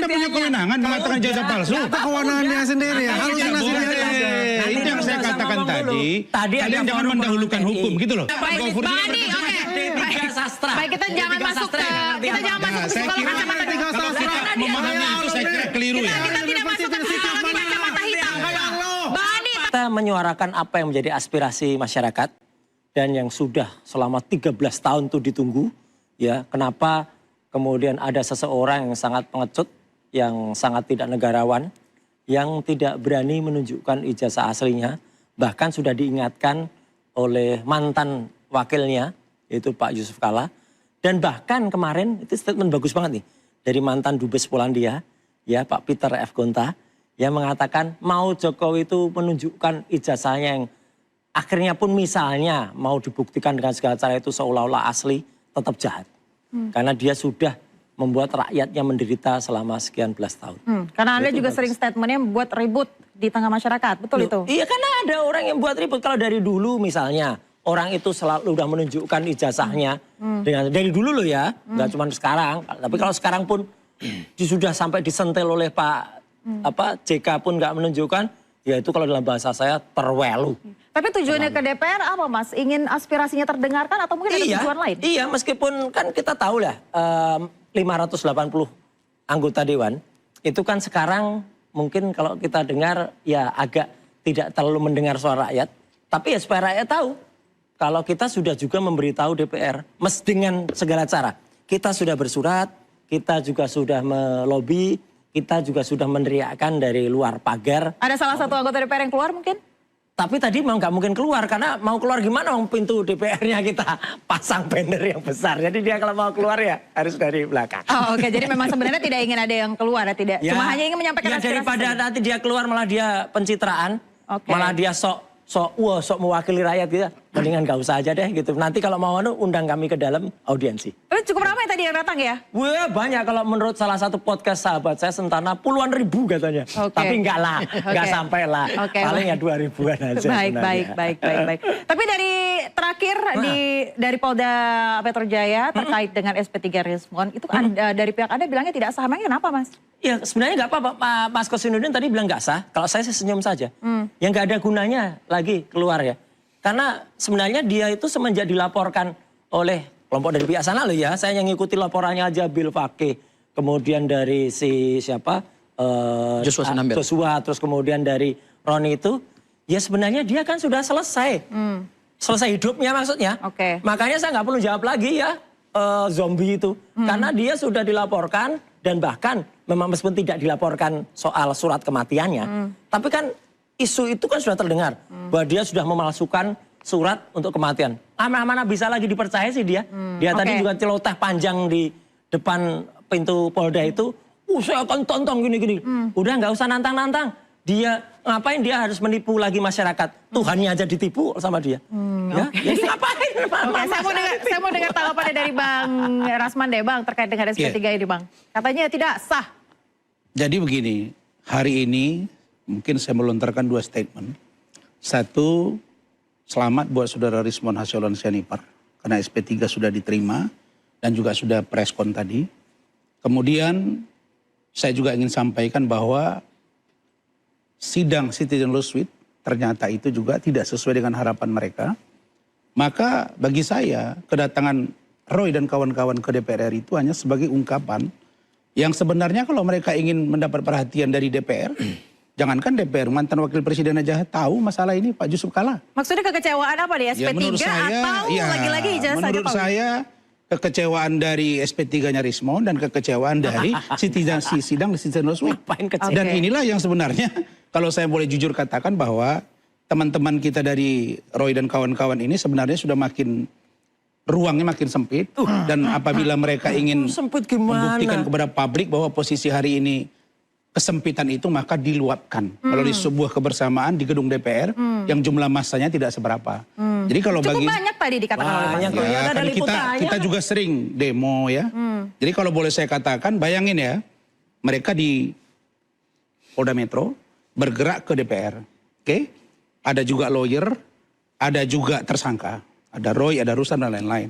punya kewenangan mengatakan ijazah palsu. Itu kewenangannya sendiri ya. Halusinasi dia. Itu yang saya katakan tadi. Kalian jangan mendahulukan hukum gitu loh. Baik, Bang Andi, oke. Baik, kita jangan masuk ke psikolog kacamata Kalau kita memahami itu saya kira keliru ya. Kita tidak masuk ke psikolog kacamata hitam. Bang Andi, Kita menyuarakan apa yang menjadi aspirasi masyarakat dan yang sudah selama 13 tahun itu ditunggu. Ya, kenapa kemudian ada seseorang yang sangat pengecut, yang sangat tidak negarawan, yang tidak berani menunjukkan ijazah aslinya, bahkan sudah diingatkan oleh mantan wakilnya, yaitu Pak Yusuf Kalla. Dan bahkan kemarin, itu statement bagus banget nih, dari mantan Dubes Polandia, ya Pak Peter F. Gonta, yang mengatakan mau Jokowi itu menunjukkan ijazahnya yang akhirnya pun misalnya mau dibuktikan dengan segala cara itu seolah-olah asli, tetap jahat. Karena dia sudah membuat rakyatnya menderita selama sekian belas tahun. karena Anda Itu juga bagus. sering statementnya membuat ribut di tengah masyarakat, betul itu? Iya, karena ada orang yang buat ribut. Kalau dari dulu misalnya, orang itu selalu udah menunjukkan ijazahnya. Dari dulu loh ya, nggak cuma sekarang. Tapi kalau sekarang pun sudah sampai disentil oleh Pak JK pun nggak menunjukkan, ya itu kalau dalam bahasa saya terwelu. Tapi tujuannya ke DPR apa, Mas? Ingin aspirasinya terdengarkan atau mungkin ada tujuan lain? Iya, meskipun kan kita tahu lah 580 anggota Dewan, itu kan sekarang mungkin kalau kita dengar ya agak tidak terlalu mendengar suara rakyat. Tapi ya supaya rakyat tahu, kalau kita sudah juga memberitahu DPR, dengan segala cara. Kita sudah bersurat, kita juga sudah melobi, kita juga sudah meneriakkan dari luar pagar. Ada salah satu anggota DPR yang keluar mungkin? Tapi tadi mau nggak mungkin keluar, karena mau keluar gimana pintu DPR-nya kita pasang banner yang besar. Jadi dia kalau mau keluar ya harus dari belakang. Oh, oke, jadi memang sebenarnya tidak ingin ada yang keluar ya, tidak? Cuma hanya ingin menyampaikan aspirasi daripada saja. nanti dia keluar malah dia pencitraan, Oke. malah dia sok mewakili rakyat gitu. Mendingan nggak usah aja deh gitu. Nanti kalau mau undang kami ke dalam audiensi. Cukup ramai tadi yang datang ya? Wah, banyak, kalau menurut salah satu podcast sahabat saya Sentana puluhan ribu katanya. Oke. Tapi enggak lah, enggak Oke. sampai lah. Oke, Paling baik. ya 2.000-an aja. Baik. sebenarnya. Tapi dari terakhir dari Polda Metro Jaya terkait dengan SP3 Rismon, itu dari pihak Anda bilangnya tidak sah. Emangnya kenapa, Mas? Ya sebenarnya nggak apa-apa, Pak Mas Kosinudin tadi bilang nggak sah. Kalau saya sih senyum saja. Yang nggak ada gunanya lagi keluar ya. Karena sebenarnya dia itu semenjak dilaporkan oleh kelompok dari pihak sana loh ya. Saya yang ngikuti laporannya aja Bill Fakih. Kemudian dari si siapa? Joshua Sinambel. Joshua, terus kemudian dari Roni itu. Ya sebenarnya dia kan sudah selesai. Selesai hidupnya maksudnya. Oke. Makanya saya nggak perlu jawab lagi ya zombie itu. Karena dia sudah dilaporkan dan bahkan memang meskipun tidak dilaporkan soal surat kematiannya. Tapi kan isu itu kan sudah terdengar. Bahwa dia sudah memalsukan surat untuk kematian. Mana bisa lagi dipercaya sih dia. Dia tadi Oke. juga celoteh panjang di depan pintu Polda itu. Saya akan tonton gini-gini. Udah nggak usah nantang-nantang. Dia ngapain dia harus menipu lagi masyarakat? Tuhannya aja ditipu sama dia. Ya, jadi ngapain? Oke, saya mau dengar tanggapannya dari Bang Rasman deh, Bang, terkait dengan SP3 ini, Bang. Katanya tidak sah. Jadi begini, hari ini mungkin saya melontarkan dua statement. Satu, selamat buat saudara Rismon Hasyaulon Sianipar. Karena SP3 sudah diterima dan juga sudah preskon tadi. Kemudian saya juga ingin sampaikan bahwa sidang Citizen Lawsuit ternyata itu juga tidak sesuai dengan harapan mereka. Maka bagi saya kedatangan Roy dan kawan-kawan ke DPR RI itu hanya sebagai ungkapan yang sebenarnya kalau mereka ingin mendapat perhatian dari DPR, jangankan DPR, mantan wakil presiden aja tahu masalah ini, Pak Yusuf Kalla. Maksudnya kekecewaan apa di SP3 atau lagi-lagi ijazah menurut saya kekecewaan dari SP3-nya Rismon dan kekecewaan dari sidang Citizen Lawsuit. Dan inilah yang sebenarnya kalau saya boleh jujur katakan bahwa teman-teman kita dari Roy dan kawan-kawan ini sebenarnya sudah ruangnya makin sempit. Dan apabila mereka ingin membuktikan kepada publik bahwa posisi hari ini kesempitan itu, maka diluapkan melalui sebuah kebersamaan di gedung DPR yang jumlah masanya tidak seberapa. Jadi kalau cukup banyak tadi dikatakan oleh Mas. Ya, kan kita juga sering demo ya. Jadi kalau boleh saya katakan, bayangin ya, mereka di Polda Metro bergerak ke DPR. Oke? Ada juga lawyer, ada juga tersangka. Ada Roy, ada Ruslan dan lain-lain.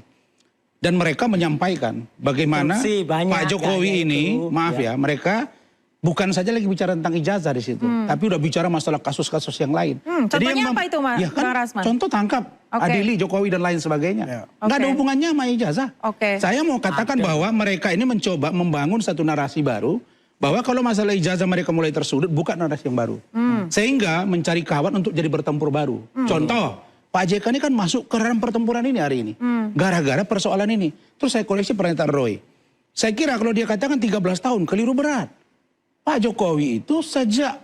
Dan mereka menyampaikan bagaimana Pak Jokowi ini, maaf ya, mereka bukan saja lagi bicara tentang ijazah di situ, tapi udah bicara masalah kasus-kasus yang lain. Contohnya apa itu, Mas? Ya kan, Bang Rasman? contoh tangkap Adili, Jokowi dan lain sebagainya. Nggak ada hubungannya sama ijazah. Saya mau katakan bahwa mereka ini mencoba membangun satu narasi baru, bahwa kalau masalah ijazah mereka mulai tersudut, bukan narasi yang baru. Sehingga mencari kawan untuk jadi bertempur baru. Contoh, Pak JK ini kan masuk ke dalam pertempuran ini hari ini. Gara-gara persoalan ini. Terus saya koleksi pernyataan Roy. Saya kira kalau dia katakan 13 tahun, keliru berat. Pak Jokowi itu sejak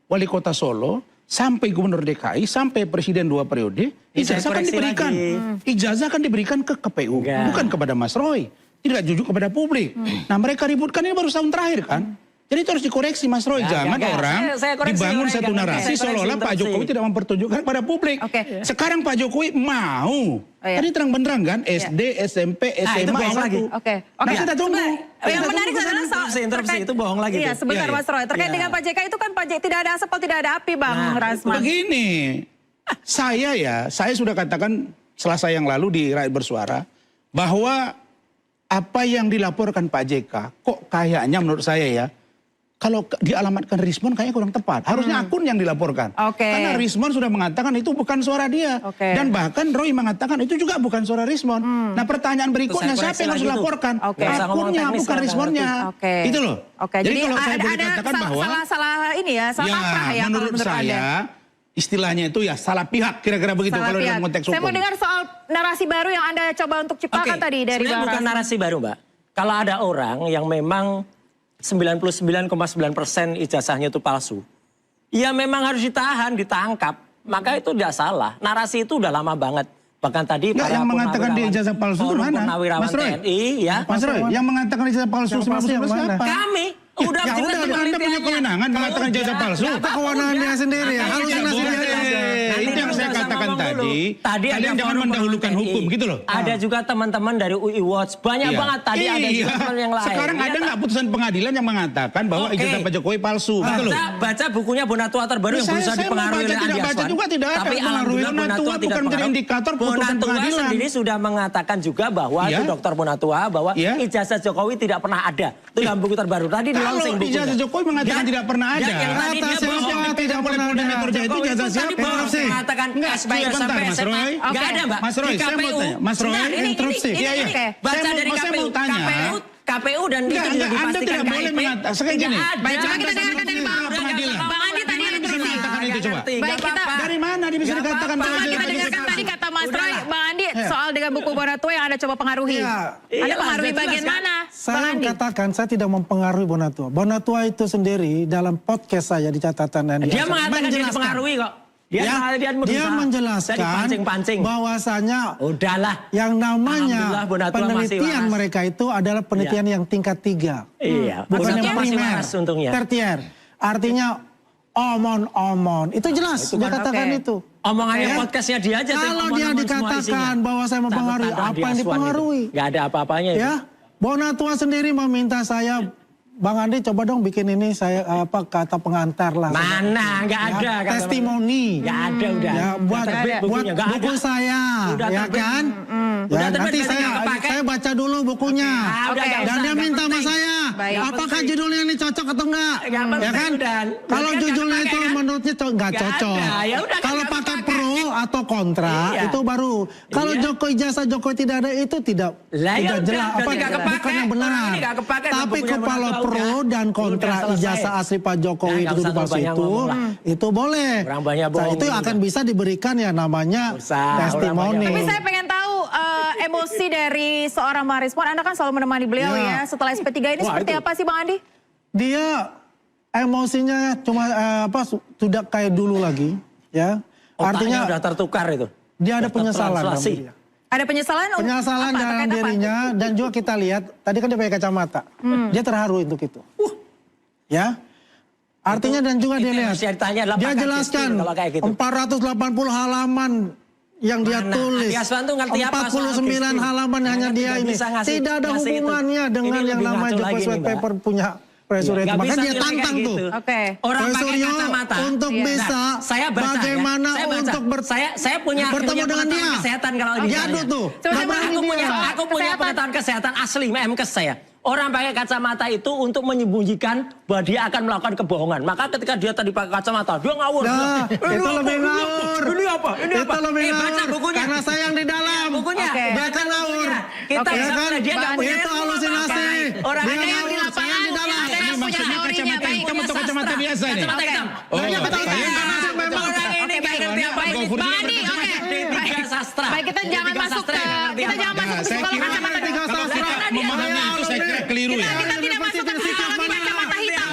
wali kota Solo, sampai gubernur DKI, sampai presiden 2 periode, ijazah kan diberikan. Ijazah kan diberikan ke KPU, bukan kepada Mas Roy. Tidak jujur kepada publik. Nah mereka ributkan ini baru tahun terakhir kan. Jadi itu harus dikoreksi Mas Roy. Jangan orang saya koreksi, dibangun Roy, satu narasi seolah-olah Pak Jokowi tidak mempertunjukkan pada publik. Sekarang Pak Jokowi mau. Tadi terang-benderang kan, SD, SMP, SMA, bohong S1. lagi. Nah kita tunggu. Yang menarik adalah soal interupsi itu bohong lagi. Iya, sebentar Mas Roy. Terkait dengan Pak JK itu kan Pak JK tidak ada asap, tidak ada api, Bang Rasman. Begini, saya sudah katakan Selasa yang lalu di Rakyat Bersuara, bahwa apa yang dilaporkan Pak JK, kok kayaknya menurut saya ya, kalau dialamatkan Rismon kayaknya kurang tepat. Harusnya akun yang dilaporkan. Karena Rismon sudah mengatakan itu bukan suara dia. Dan bahkan Roy mengatakan itu juga bukan suara Rismon. Nah pertanyaan berikutnya, siapa yang harus dilaporkan? Akunnya, bukan Rismonnya. Itu loh. Jadi kalau saya boleh ada katakan bahwa salah ini ya, salah kaprah ya. Menurut saya, istilahnya itu ya salah pihak, kira-kira begitu kalau dalam konteks hukum. Saya mau dengar soal narasi baru yang Anda coba untuk ciptakan tadi dari Bang Rasman. Bukan narasi baru, Mbak. Kalau ada orang yang memang 99,9% ijazahnya itu palsu, ya memang harus ditahan, ditangkap. Maka itu tidak salah. Narasi itu udah lama banget. Bahkan tadi yang mengatakan dia ijazah palsu itu mana? Mas Roy? Ya. Mas Roy, yang mengatakan ijazah palsu siapa? Kami. Udah ya udah, Anda punya kewenangan mengatakan ijazah palsu. Itu kewenangannya sendiri ya. Halusinasi dia aja. Itu yang saya katakan tadi. Kalian jangan mendahulukan hukum gitu loh. Ada juga teman-teman dari UI Watch. Banyak banget tadi ada juga teman yang lain. Sekarang ada nggak putusan pengadilan yang mengatakan bahwa ijazah Pak Jokowi palsu? Baca bukunya Bonatua terbaru yang berusaha dipengaruhi oleh Andi Baca juga tidak ada. Tapi alhamdulillah Bonatua bukan menjadi indikator putusan pengadilan. Sendiri sudah mengatakan juga bahwa itu Dr. Bonatua bahwa ijazah Jokowi tidak pernah ada. Itu dalam buku terbaru. Tadi di launching bukunya. Ijazah Jokowi mengatakan tidak pernah ada. Kata siapa tidak pernah ada. Metode itu ijazah siapa? Mengatakan sampai Mas Roy. Enggak ada, Mbak. Mas Roy, saya mau tanya. Mas Roy, interupsi. Baca dari KPU dan itu juga Anda tidak boleh mengatakan seperti gini. Baik, coba kita dengarkan dari Bang Andi tadi yang interupsi. Baik, kita dari mana dia bisa dikatakan? Kita dengarkan tadi kata Mas Roy, Bang Andi soal dengan buku Bonatua yang Anda coba pengaruhi. Anda pengaruhi bagian mana? Saya katakan saya tidak mempengaruhi Bonatua. Bonatua itu sendiri dalam podcast saya di catatan dan dia mengatakan dia dipengaruhi kok. Dia menjelaskan bahwasanya udahlah yang namanya penelitian mereka itu adalah penelitian yang tingkat 3. Iya, bukan yang primer, untungnya. tertier. Artinya omon-omon. Itu jelas dia katakan itu. Omongannya podcastnya dia aja. Kalau dia dikatakan bahwa saya mempengaruhi, apa yang dipengaruhi? Gak ada apa-apanya. Ya, Bonatua sendiri meminta saya, Bang Andi coba dong bikin ini saya kata pengantar lah. Mana? Nggak ada. Testimoni. Nggak ada udah. Ya, buat buku saya, udah ya kan? Ya, nanti saya baca dulu bukunya. Dan dia minta sama saya, apakah judulnya ini cocok atau enggak? Ya kan? Kalau judulnya itu menurutnya nggak cocok. Kalau pakai pro atau kontra itu baru. Kalau ijazah Jokowi tidak ada itu tidak jelas. Bukan yang benar. Tapi kalau pro dan kontra ijazah asli Pak Jokowi itu itu boleh. Itu akan bisa diberikan ya namanya testimoni. Tapi saya pengen tahu emosi dari seorang Bang Rismon. Anda kan selalu menemani beliau ya setelah SP3 ini seperti apa sih Bang Andi? Dia emosinya cuma sudah kayak dulu lagi ya. Artinya udah tertukar itu. Dia ada penyesalan dalam dirinya. Ada penyesalan dalam dirinya dan juga kita lihat tadi kan dia pakai kacamata. Dia terharu untuk itu. Ya. Artinya dan juga dia lihat. Dia jelaskan 480 halaman yang dia tulis. 49 halaman hanya dia ini. Tidak ada hubungannya dengan yang namanya Jokowi Sweat Paper punya Suryo. Maka dia tantang tuh. Orang pakai kacamata untuk bisa bagaimana untuk bertemu dengan dia. Kesehatan kalau diadu tuh. Aku punya pengetahuan kesehatan asli, Memkes saya. Orang pakai kacamata itu untuk menyembunyikan bahwa dia akan melakukan kebohongan. Maka ketika dia tadi pakai kacamata, dia ngawur. Nah, itu lebih ngawur. Ini apa? Ini Itu apa? lebih Baca ngawur. bukunya. Karena saya yang di dalam. Bukunya. Baca ngawur. Kita Ya kan? dia nggak punya Itu ilmu halusinasi. apa-apa. Orang Dia ada yang di ngawur, lapangan, saya di dalam. ada yang punya Maksudnya teorinya, kacamata baik. hitam atau kacamata biasa nih? Kacamata hitam. Oh, Saya betul. saya Saya masuk memang. Orang ini nggak ngerti apa ini. Gofur juga Bani, oke. D3 sastra. Baik, kita jangan masuk ke Saya psikologi kira kacamata tiga hitam. sastra. memahami itu saya kira keliru ya. Kita tidak masuk ke psikologi kacamata hitam.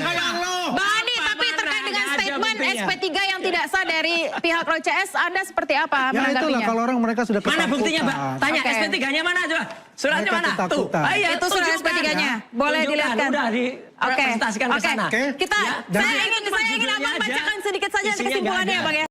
Bani, tapi terkait dengan Nggak ada statement buktinya. SP3 yang tidak sah dari pihak Roy CS, Anda seperti apa Ya itulah menanggapinya? kalau orang mereka sudah Mana ketakutan. buktinya, Mbak? Tanya Oke. SP3-nya mana coba? Suratnya Mereka mana? Tuh. ketakutan. Ayo, Itu surat tunjukkan. SP3-nya. Boleh Tunjukkan, dilihatkan. Udah dipresentasikan ke sana. Oke. Kita, Ya, saya ingin abang bacakan sedikit saja Isinya nggak kesimpulannya ada. Bang ya.